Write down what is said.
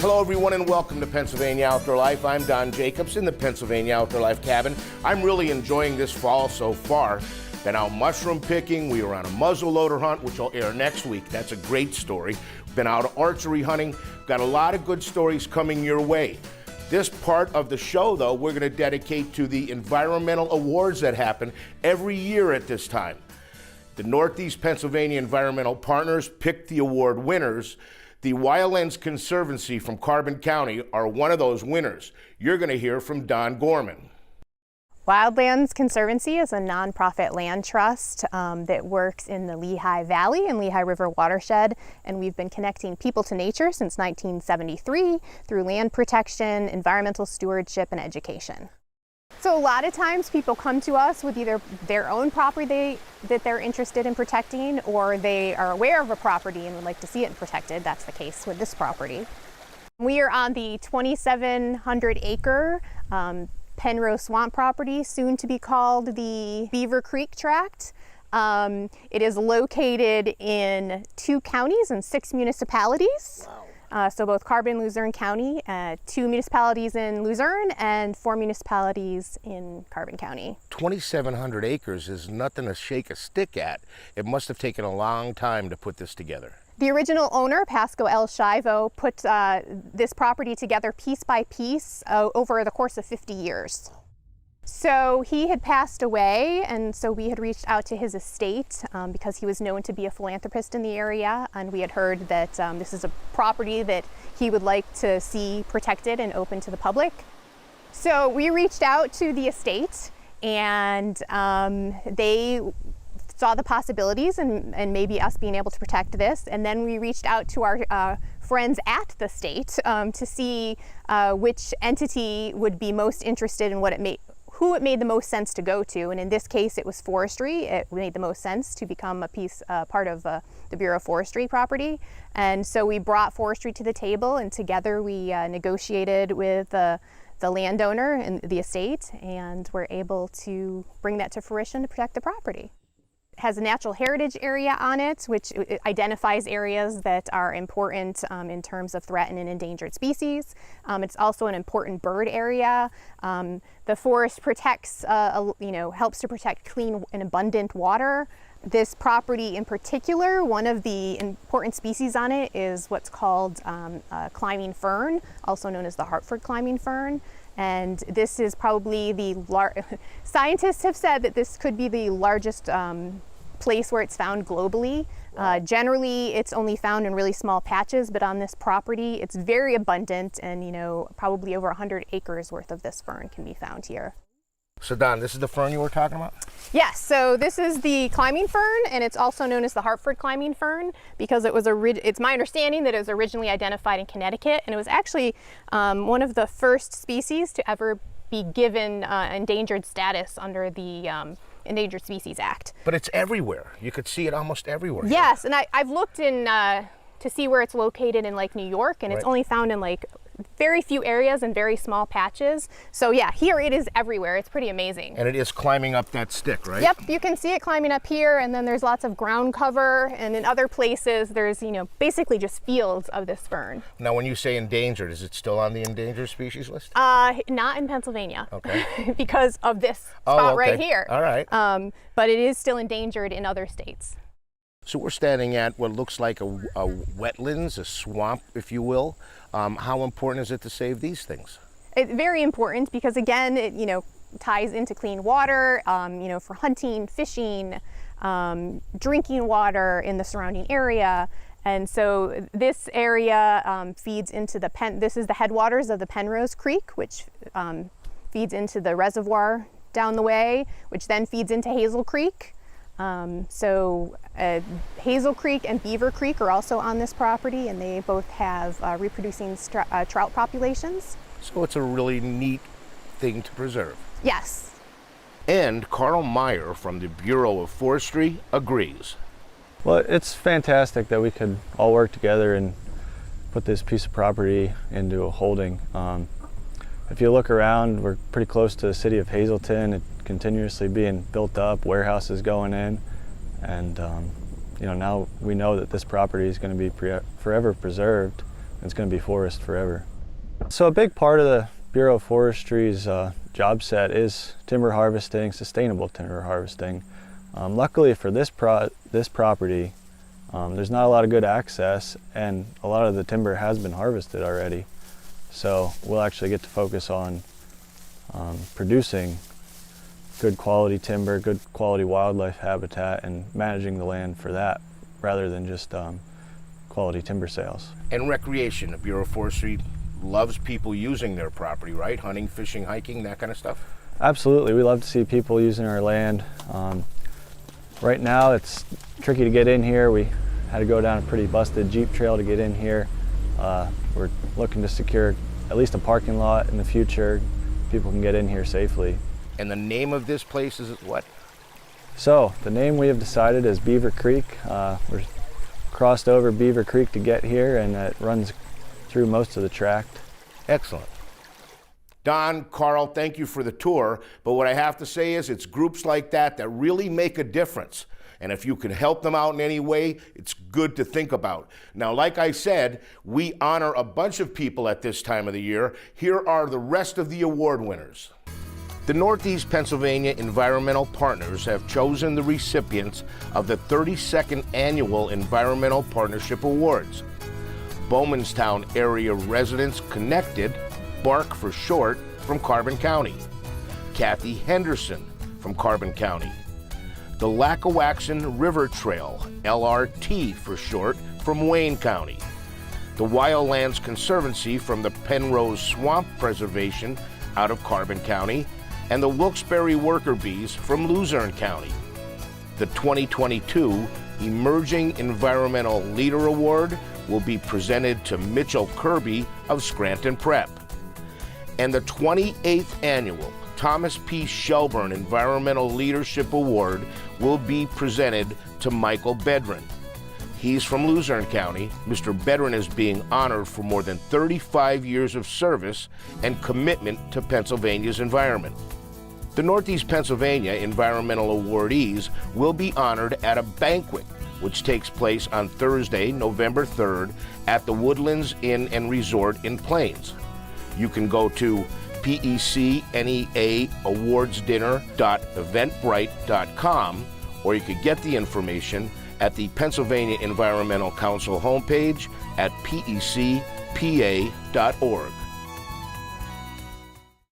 Hello everyone and welcome to Pennsylvania Outdoor Life. I'm Don Jacobs in the Pennsylvania Outdoor Life cabin. I'm really enjoying this fall so far. Been out mushroom picking, we were on a muzzleloader hunt, which will air next week. That's a great story. Been out archery hunting. Got a lot of good stories coming your way. This part of the show, though, we're going to dedicate to the environmental awards that happen every year at this time. The Northeast Pennsylvania Environmental Partners pick the award winners. The Wildlands Conservancy from Carbon County are one of those winners. You're going to hear from Don Gorman. Wildlands Conservancy is a nonprofit land trust that works in the Lehigh Valley and Lehigh River watershed, and we've been connecting people to nature since 1973 through land protection, environmental stewardship, and education. So a lot of times people come to us with either their own property that they're interested in protecting, or they are aware of a property and would like to see it protected. That's the case with this property. We are on the 2,700 acre Penrose swamp property, soon to be called the Beaver Creek Tract. It is located in 2 counties and 6 municipalities. Wow. So both Carbon and Luzerne County, 2 municipalities in Luzerne and 4 municipalities in Carbon County. 2,700 acres is nothing to shake a stick at. It must have taken a long time to put this together. The original owner, Pasco L. Shivo, put this property together piece by piece over the course of 50 years. So he had passed away, and so we had reached out to his estate because he was known to be a philanthropist in the area, and we had heard that this is a property that he would like to see protected and open to the public. So we reached out to the estate, and they saw the possibilities and maybe us being able to protect this, and then we reached out to our friends at the state to see which entity would be most interested in who it made the most sense to go to, and in this case it was forestry. It made the most sense to become a part of the Bureau of Forestry property, and so we brought forestry to the table, and together we negotiated with the landowner and the estate, and were able to bring that to fruition to protect the property. Has a natural heritage area on it, which identifies areas that are important in terms of threatened and endangered species. It's also an important bird area. The forest protects, helps to protect clean and abundant water. This property in particular, one of the important species on it is what's called climbing fern, also known as the Hartford climbing fern. And this is probably scientists have said that this could be the largest place where it's found globally. Generally, it's only found in really small patches, but on this property, it's very abundant, and probably over 100 acres worth of this fern can be found here. So Don, this is the fern you were talking about? Yes, so this is the climbing fern, and it's also known as the Hartford climbing fern because it's my understanding that it was originally identified in Connecticut, and it was actually one of the first species to ever be given endangered status under the Endangered Species Act. But it's everywhere. You could see it almost everywhere. Yes, and I've looked in to see where it's located in New York, and It's only found in very few areas and very small patches. So yeah, here it is everywhere. It's pretty amazing. And it is climbing up that stick, right? Yep, you can see it climbing up here, and then there's lots of ground cover, and in other places there's basically just fields of this fern. Now when you say endangered, is it still on the endangered species list? Not in Pennsylvania. Okay. Because of this spot right here. All right. But it is still endangered in other states. So we're standing at what looks like a wetlands, a swamp, if you will. How important is it to save these things? It's very important because, again, it ties into clean water, for hunting, fishing, drinking water in the surrounding area. And so this area feeds into this is the headwaters of the Penrose Creek, which feeds into the reservoir down the way, which then feeds into Hazel Creek. Hazel Creek and Beaver Creek are also on this property, and they both have reproducing trout populations. So it's a really neat thing to preserve. Yes. And Carl Meyer from the Bureau of Forestry agrees. Well, it's fantastic that we could all work together and put this piece of property into a holding. If you look around, we're pretty close to the city of Hazleton. It's continuously being built up, warehouses going in, and now we know that this property is going to be forever preserved it's going to be forest forever. So a big part of the Bureau of Forestry's job set is timber harvesting, sustainable timber harvesting. Luckily for this property, there's not a lot of good access, and a lot of the timber has been harvested already. So we'll actually get to focus on producing good quality timber, good quality wildlife habitat, and managing the land for that rather than just quality timber sales. And recreation, the Bureau of Forestry loves people using their property, right? Hunting, fishing, hiking, that kind of stuff? Absolutely, we love to see people using our land. Right now it's tricky to get in here. We had to go down a pretty busted Jeep trail to get in here. We're looking to secure at least a parking lot in the future. People can get in here safely. And the name of this place is what? So the name we have decided is Beaver Creek. We're crossed over Beaver Creek to get here, and it runs through most of the tract. Excellent. Don, Carl, thank you for the tour, but what I have to say is it's groups like that that really make a difference. And if you can help them out in any way, it's good to think about. Now, like I said, we honor a bunch of people at this time of the year. Here are the rest of the award winners. The Northeast Pennsylvania Environmental Partners have chosen the recipients of the 32nd Annual Environmental Partnership Awards. Bowmanstown Area Residents Connected, BARC for short, from Carbon County. Kathy Henderson from Carbon County. The Lackawaxen River Trail, LRT for short, from Wayne County. The Wildlands Conservancy from the Penrose Swamp Preservation out of Carbon County, and the Wilkes-Barre Worker Bees from Luzerne County. The 2022 Emerging Environmental Leader Award will be presented to Mitchell Kirby of Scranton Prep. And the 28th Annual Thomas P. Shelburne Environmental Leadership Award will be presented to Michael Bedrin. He's from Luzerne County. Mr. Bedrin is being honored for more than 35 years of service and commitment to Pennsylvania's environment. The Northeast Pennsylvania Environmental Awardees will be honored at a banquet which takes place on Thursday, November 3rd at the Woodlands Inn and Resort in Plains. You can go to pecneaawardsdinner.eventbrite.com, or you could get the information at the Pennsylvania Environmental Council homepage at pecpa.org.